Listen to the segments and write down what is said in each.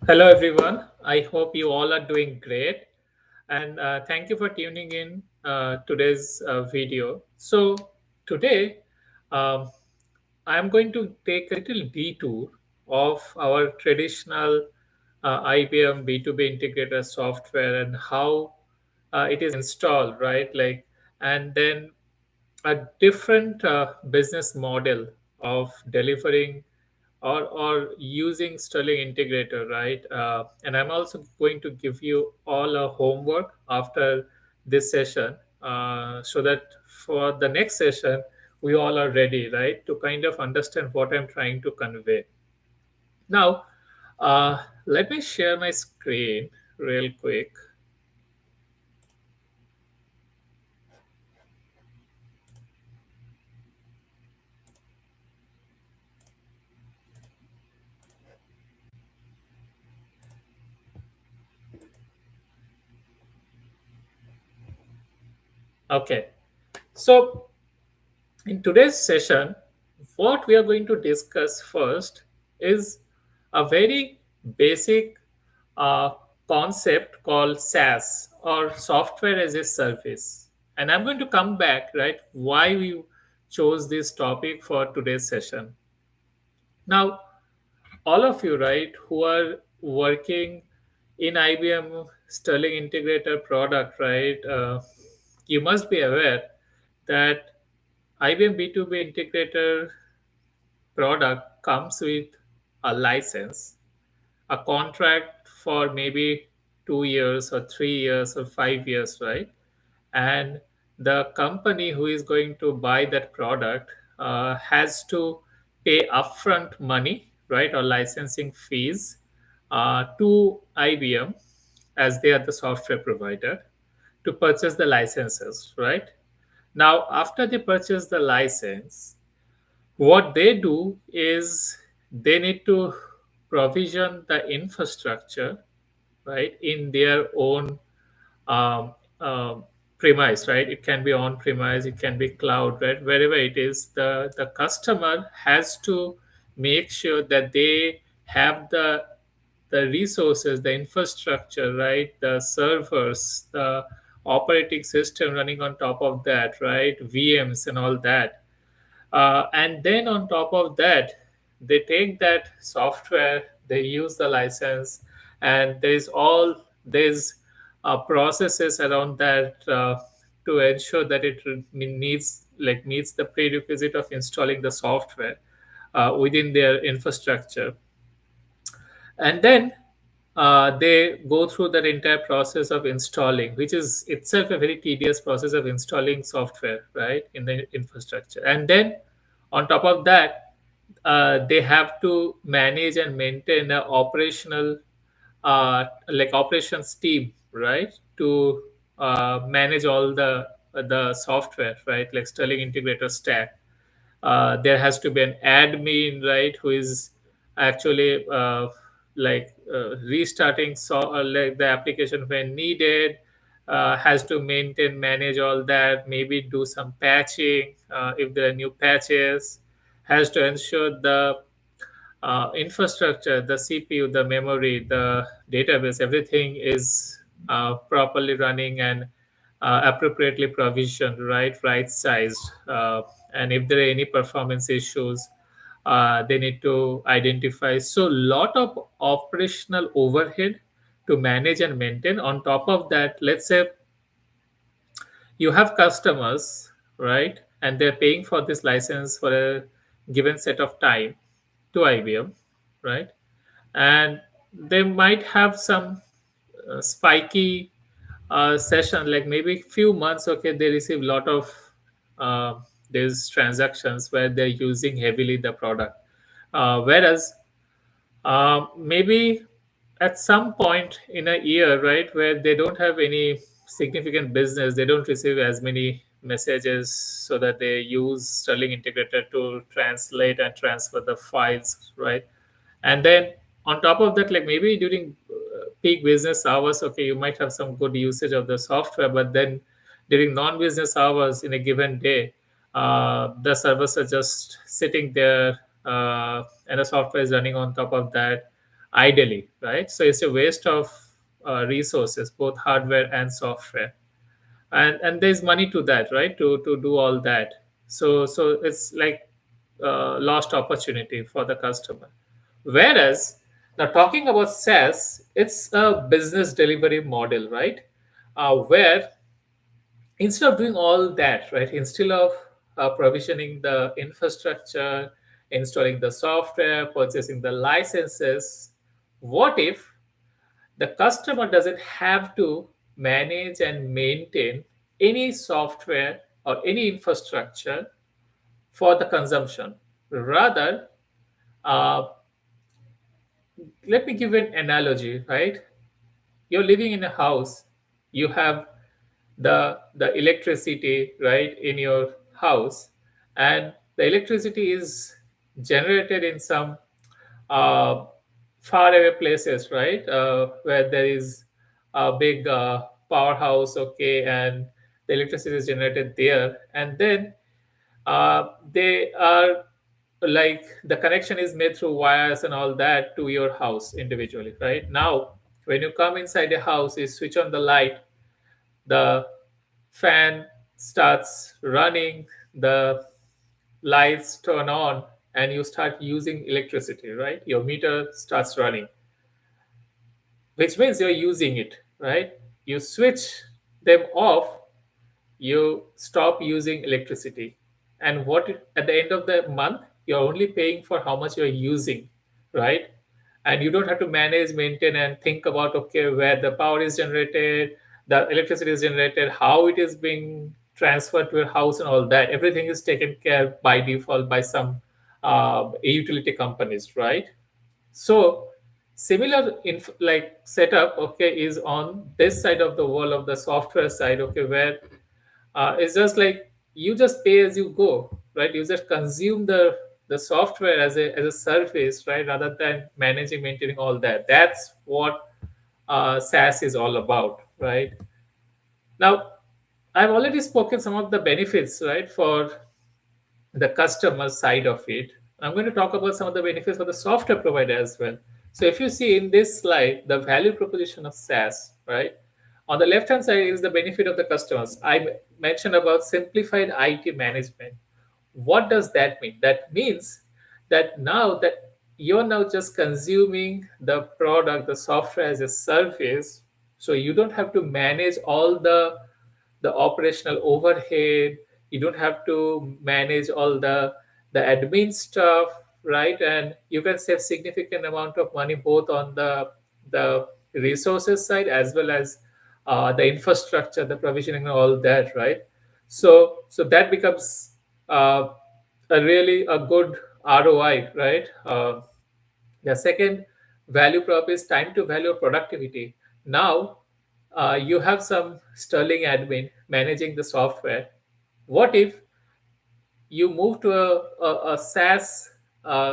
Hello, everyone. I hope you all are doing great. And thank you for tuning in today's video. So, today, um, I'm going to take a little detour of our traditional IBM B2B integrator software and how it is installed, right? And then a different business model of delivering or using Sterling Integrator, right? And I'm also going to give you all a homework after this session so that for the next session, we all are ready, right? To kind of understand what I'm trying to convey. Now, let me share my screen real quick. Okay. So, in today's session, what we are going to discuss first is a very basic uh, concept called SaaS or software as a service. And I'm going to come back, right, why we chose this topic for today's session. Now, all of you, right, who are working in IBM Sterling Integrator product, right, you must be aware that IBM B2B Integrator product comes with a license, a contract for maybe 2 years or 3 years or 5 years, right? And the company who is going to buy that product has to pay upfront money, right, or licensing fees to IBM as they are the software provider to purchase the licenses, right? Now, after they purchase the license, what they do is they need to provision the infrastructure, right, in their own um, um, premise, right? It can be on premise, it can be cloud, right? Wherever it is, the customer has to make sure that they have the resources, the infrastructure, right? The servers, the operating system running on top of that, right? VMs and all that, and then on top of that, they take that software, they use the license, and there's processes around that to ensure that it meets the prerequisite of installing the software within their infrastructure. And then they go through that entire process of installing, which is itself a very tedious process of installing software, right, in the infrastructure. And then on top of that, they have to manage and maintain an operational, operations team, right, to manage all the software, right, like Sterling Integrator stack. There has to be an admin, right, who is actually restarting like the application when needed, has to maintain, manage all that, maybe do some patching if there are new patches, has to ensure the infrastructure, the CPU, the memory, the database, everything is properly running and appropriately provisioned, right sized. And if there are any performance issues, they need to identify. So, lot of operational overhead to manage and maintain. On top of that, let's say you have customers, right, and they're paying for this license for a given set of time to IBM, right? And they might have some spiky session, like maybe few months. Okay, they receive a lot of uh, these transactions where they're using heavily the product, whereas maybe at some point in a year, right, where they don't have any significant business, they don't receive as many messages, so that they use Sterling Integrator to translate and transfer the files, right? And then on top of that, like maybe during peak business hours, okay, you might have some good usage of the software, but then during non-business hours in a given day, the servers are just sitting there, and the software is running on top of that. ideally, right? So it's a waste of resources, both hardware and software, and there's money to that, right? To do all that. So it's like lost opportunity for the customer. Whereas now talking about SaaS, it's a business delivery model, right? Where instead of doing all that, right, instead of provisioning the infrastructure, installing the software, purchasing the licenses, what if the customer doesn't have to manage and maintain any software or any infrastructure for the consumption? Rather, uh, let me give an analogy, right? You're living in a house, you have the electricity, right, in your house, and the electricity is generated in some uh, far away places, right, where there is a big powerhouse, okay, and the electricity is generated there, and then they are like the connection is made through wires and all that to your house individually, right? Now when you come inside the house, you switch on the light, the fan starts running, the lights turn on, and you start using electricity, right? Your meter starts running, which means you're using it, right? You switch them off, you stop using electricity. And at the end of the month, you're only paying for how much you're using, right? And you don't have to manage, maintain, and think about, okay, where the power is generated, the electricity is generated, how it is being transferred to your house, and all that. Everything is taken care by default by some utility companies, right? So similar like setup, okay, is on this side of the wall of the software side, okay, where it's just like you just pay as you go, right? You just consume the software as a service, right? Rather than managing, maintaining all that. That's what SaaS is all about, right? Now, I've already spoken some of the benefits, right, for the customer side of it. I'm going to talk about some of the benefits for the software provider as well. So if you see in this slide, the value proposition of SaaS, right? On the left hand side is the benefit of the customers. Mentioned about simplified IT management. What does that mean? That means that now that you're now just consuming the product, the software as a service, so you don't have to manage all the operational overhead, you don't have to manage all the admin stuff, right? And you can save significant amount of money both on the resources side as well as the infrastructure, the provisioning and all that, right? So that becomes uh, a really a good ROI, right? The second value prop is time to value productivity. Now, you have some Sterling admin managing the software. What if you move to a SaaS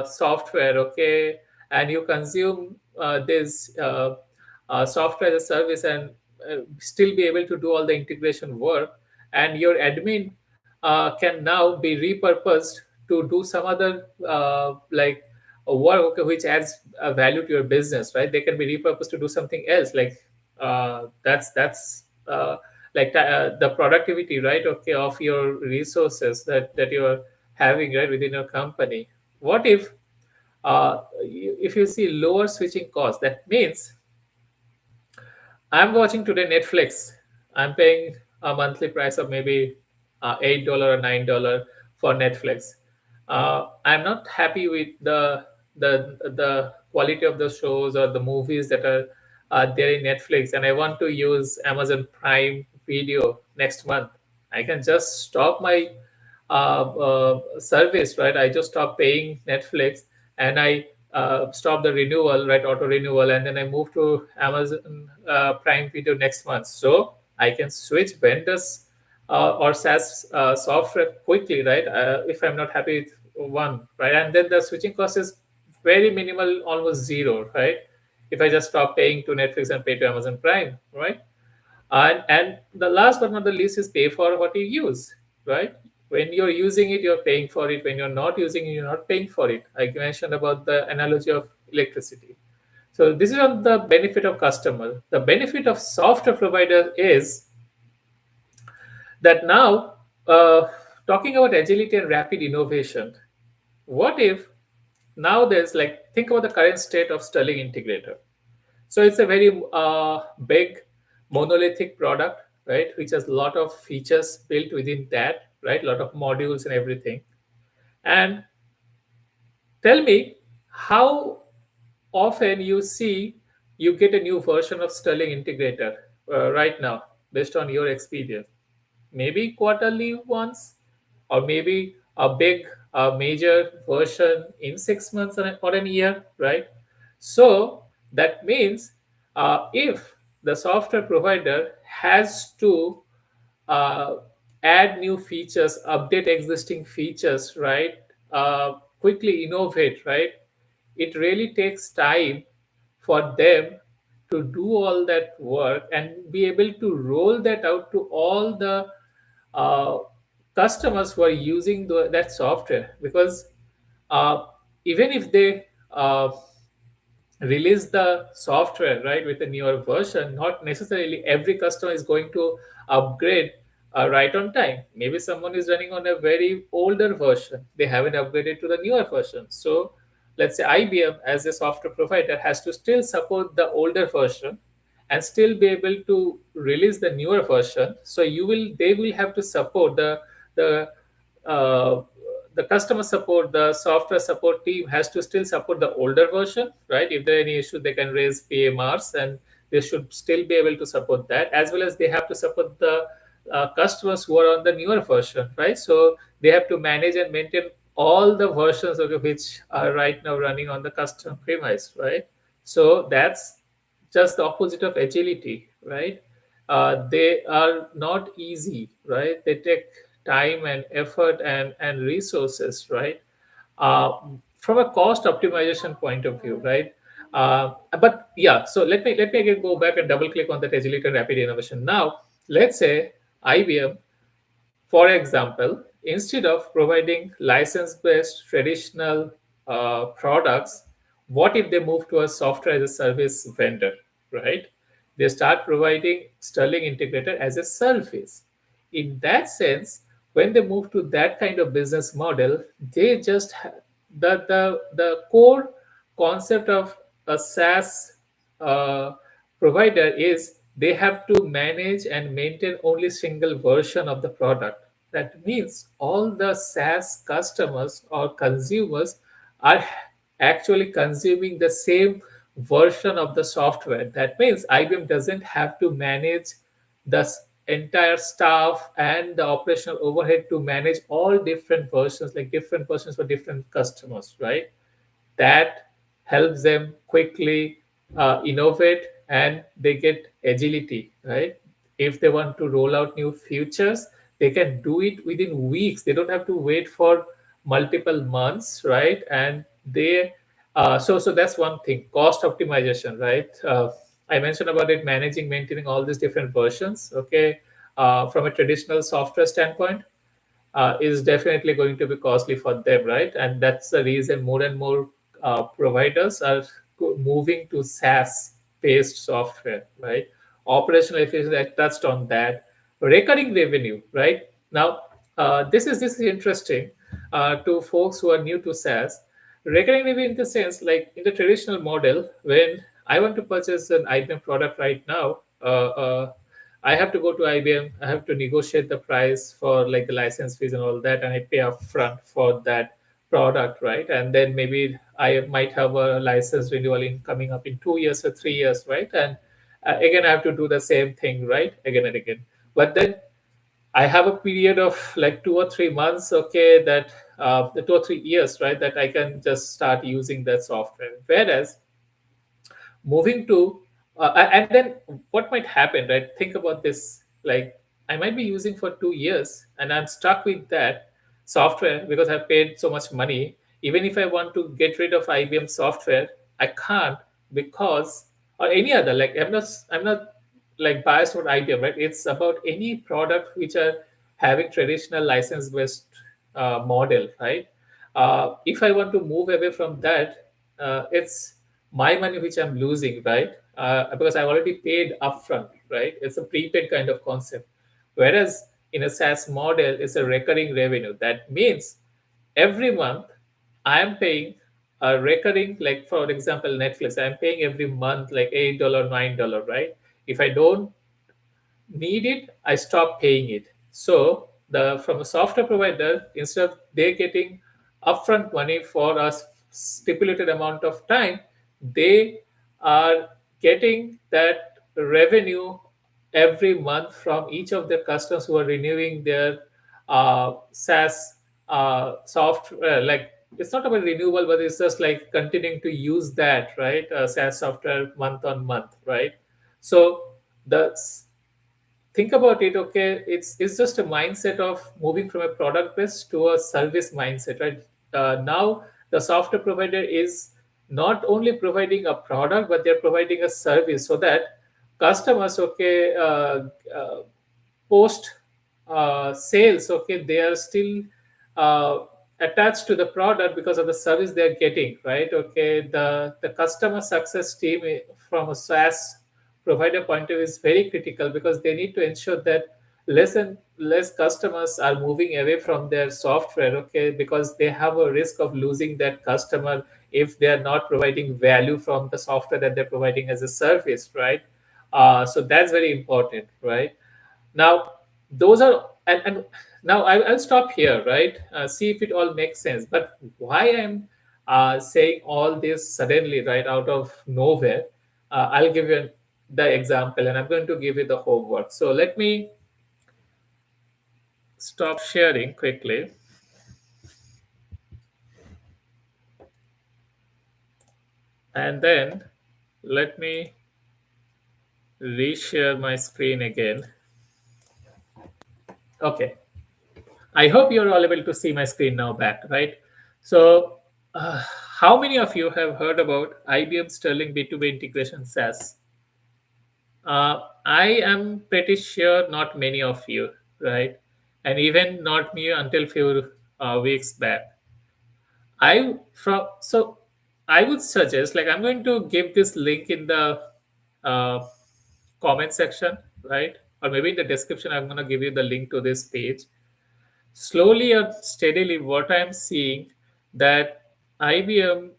software, okay, and you consume this software as a service and still be able to do all the integration work, and your admin can now be repurposed to do some other like work, okay, which adds value to your business, right? They can be repurposed to do something else, like that's like the productivity, right, okay, of your resources that you're having, right, within your company. What if if you see lower switching costs, that means I'm watching today Netflix. I'm paying a monthly price of maybe $8 or $9 for Netflix. I'm not happy with the quality of the shows or the movies that are there in Netflix, and I want to use Amazon Prime Video next month. I can just stop my service, right? I just stop paying Netflix and I stop the renewal, right? Auto renewal, and then I move to Amazon Prime Video next month. So I can switch vendors or SaaS software quickly, right? If I'm not happy with one, right? And then the switching cost is very minimal, almost zero, right? If I just stop paying to Netflix and pay to Amazon Prime, right? And the last but not the least is pay for what you use, right? When you're using it, you're paying for it. When you're not using it, you're not paying for it. I mentioned about the analogy of electricity. So this is on the benefit of customer. The benefit of software provider is that now, talking about agility and rapid innovation, what if now there's like, think about the current state of Sterling Integrator. So it's a very big monolithic product, right, which has a lot of features built within that, right, a lot of modules and everything. And tell me how often you see you get a new version of Sterling Integrator right now, based on your experience. Maybe quarterly once, or maybe a big major version in 6 months or a year, right? So that means if the software provider has to uh, add new features, update existing features, right? Quickly innovate, right? It really takes time for them to do all that work and be able to roll that out to all the uh, customers who are using that software. Because uh, even if they release the software, right, with a newer version, not necessarily every customer is going to upgrade right on time. Maybe someone is running on a very older version, they haven't upgraded to the newer version. So let's say IBM as a software provider has to still support the older version and still be able to release the newer version. So they will have to support the uh, the customer support, the software support team has to still support the older version, right? If there are any issues, they can raise PMRs, and they should still be able to support that, as well as they have to support the customers who are on the newer version, right? So they have to manage and maintain all the versions of which are right now running on the custom premise, right? So that's just the opposite of agility, right? They are not easy, right? They take time and effort and resources, right? Uh, from a cost optimization point of view, right? But yeah, so let me again go back and double click on that agility and rapid innovation. Now, let's say IBM, for example, instead of providing license based traditional products, what if they move to a software as a service vendor, right? They start providing Sterling Integrator as a service. In that sense, when they move to that kind of business model, they just the core concept of a SaaS provider is they have to manage and maintain only single version of the product. That means all the SaaS customers or consumers are actually consuming the same version of the software. That means IBM doesn't have to manage the entire staff and the operational overhead to manage all different versions, like different versions for different customers, right? That helps them quickly innovate, and they get agility, right? If they want to roll out new features, they can do it within weeks. They don't have to wait for multiple months, right? And they so that's one thing, cost optimization, right? I mentioned about it, managing, maintaining all these different versions, okay? From a traditional software standpoint, is definitely going to be costly for them, right? And that's the reason more and more providers are moving to SaaS-based software, right? Operational efficiency, I touched on that. Recurring revenue, right? Now, this is interesting to folks who are new to SaaS. Recurring revenue in the sense, like in the traditional model, when I want to purchase an IBM product right now, I have to go to IBM. I have to negotiate the price for like the license fees and all that, and I pay upfront for that product, right? And then maybe I might have a license renewal in coming up in 2 years or 3 years, right? And again, I have to do the same thing, right? Again and again. But then I have a period of like 2 or 3 months, okay, that the 2 or 3 years, right? That I can just start using that software. Whereas moving to and then what might happen, right? Think about this, like I might be using for 2 years and I'm stuck with that software because I paid so much money. Even if I want to get rid of IBM software, I can't, because or any other, like I'm not like biased about IBM, right? It's about any product which are having traditional license based model, right? If I want to move away from that, it's my money which I'm losing, right? Because I already paid upfront, right? It's a prepaid kind of concept. Whereas in a SaaS model, it's a recurring revenue. That means every month I am paying a recurring, like for example, Netflix, I'm paying every month like $8, $9, right? If I don't need it, I stop paying it. So the from a software provider, instead of they getting upfront money for a stipulated amount of time, they are getting that revenue every month from each of their customers who are renewing their SaaS software. Like it's not about renewal, but it's just like continuing to use that, right? SaaS software month on month, right? So the think about it, okay, it's just a mindset of moving from a product based to a service mindset, right? Now the software provider is not only providing a product, but they're providing a service, so that customers, okay, post sales, okay, they are still uh, attached to the product because of the service they are getting, right? Okay, the customer success team from a SaaS provider point of view is very critical, because they need to ensure that less and less customers are moving away from their software, okay, because they have a risk of losing that customer if they are not providing value from the software that they're providing as a service, right? So that's very important, right? Now those are, and now I'll stop here, right? See if it all makes sense. But why I'm saying all this suddenly, right, out of nowhere, I'll give you the example, and I'm going to give you the homework. So let me stop sharing quickly, and then let me reshare my screen again. Okay, I hope you're all able to see my screen now back, right? So, how many of you have heard about IBM Sterling B2B Integration SaaS? I am pretty sure not many of you, right? And even not me until few weeks back. I would suggest, like, I'm going to give this link in the uh, comment section, right? Or maybe in the description, I'm going to give you the link to this page. Slowly and steadily, what I'm seeing, that IBM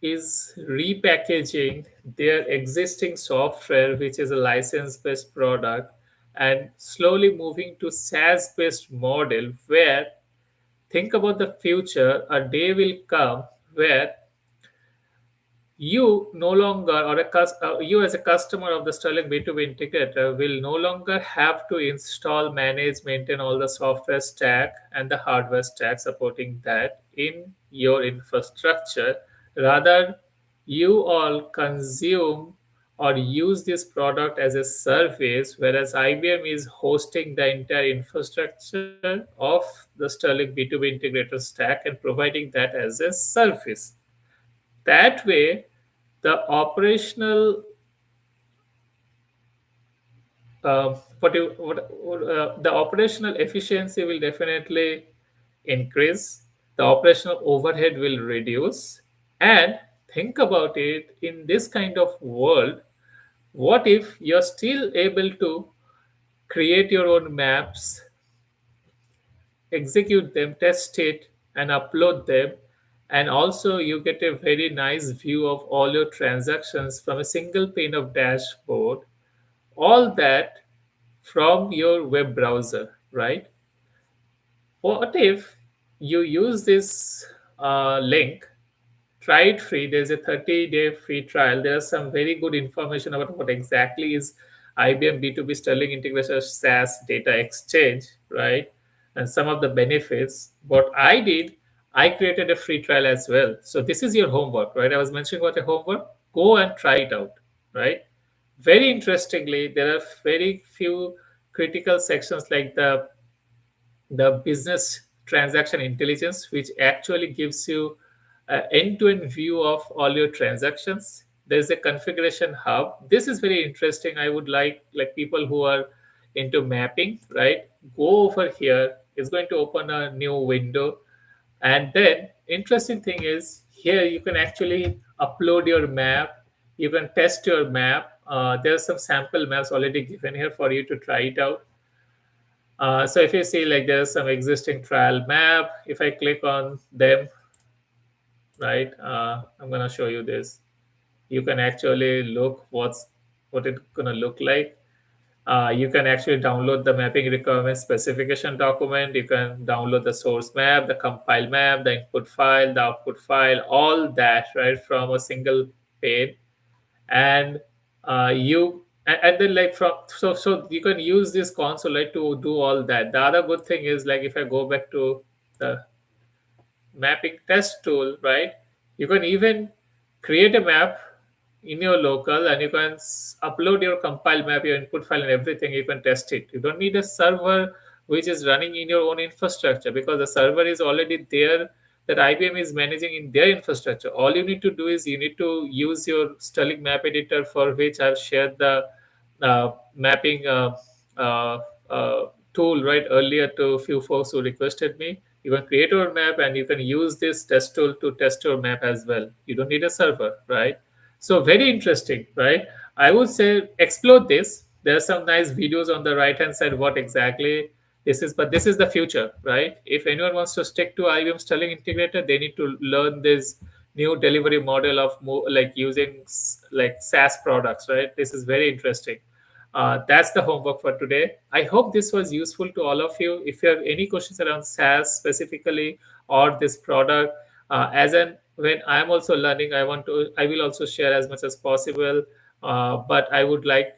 is repackaging their existing software, which is a license-based product, and slowly moving to SaaS-based model, where think about the future, a day will come where you no longer, or you as a customer of the Sterling B2B integrator, will no longer have to install, manage, maintain all the software stack and the hardware stack supporting that in your infrastructure. Rather, you all consume or use this product as a service, whereas IBM is hosting the entire infrastructure of the Sterling B2B integrator stack and providing that as a service. That way, the operational the operational efficiency will definitely increase. The operational overhead will reduce. And think about it, in this kind of world, what if you're still able to create your own maps, execute them, test it, and upload them? And also, you get a very nice view of all your transactions from a single pane of dashboard, all that from your web browser, right? What if you use this link, try it free? There's a 30-day free trial. There's some very good information about what exactly is IBM B2B Sterling Integration SaaS Data Exchange, right? And some of the benefits. What I did, I created a free trial as well. So this is your homework, right? I was mentioning about a homework. Go and try it out, right? Very interestingly, there are very few critical sections, like the business transaction intelligence, which actually gives you an end-to-end view of all your transactions. There's a configuration hub. This is very interesting. I would like people who are into mapping, right? Go over here. It's going to open a new window, and then interesting thing is here you can actually upload your map, You can test your map. There are some sample maps already given here for you to try it out. So if you see, like, there's some existing trial map. If I click on them, right, I'm gonna show you this. You can actually look what it's gonna look like. You can actually download the mapping requirement specification document. You can download the source map, the compile map, the input file, the output file, all that, right, from a single pane. And and then, like, from so you can use this console, right, to do all that. The other good thing is, like, if I go back to the mapping test tool, right? You can even create a map in your local, and you can upload your compile map, your input file, and everything. You can test it. You don't need a server which is running in your own infrastructure, because the server is already there that IBM is managing in their infrastructure. All you need to do is you need to use your Sterling map editor, for which I've shared the mapping uh, uh, tool right earlier to a few folks who requested me. You can create your map, and you can use this test tool to test your map as well. You don't need a server, right? So very interesting, right? I would say explore this. There are some nice videos on the right hand side what exactly this is, but this is the future, right? If anyone wants to stick to IBM Sterling Integrator, they need to learn this new delivery model of like using like SaaS products, right? This is very interesting. That's the homework for today. I hope this was useful to all of you. If you have any questions around SaaS specifically or this product, as and when I'm also learning, I will also share as much as possible. But I would like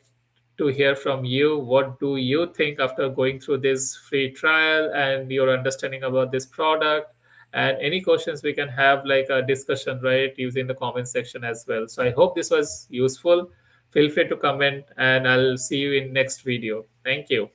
to hear from you. What do you think after going through this free trial and your understanding about this product? And any questions, we can have like a discussion, right, using the comment section as well. So I hope this was useful. Feel free to comment, and I'll see you in next video. Thank you.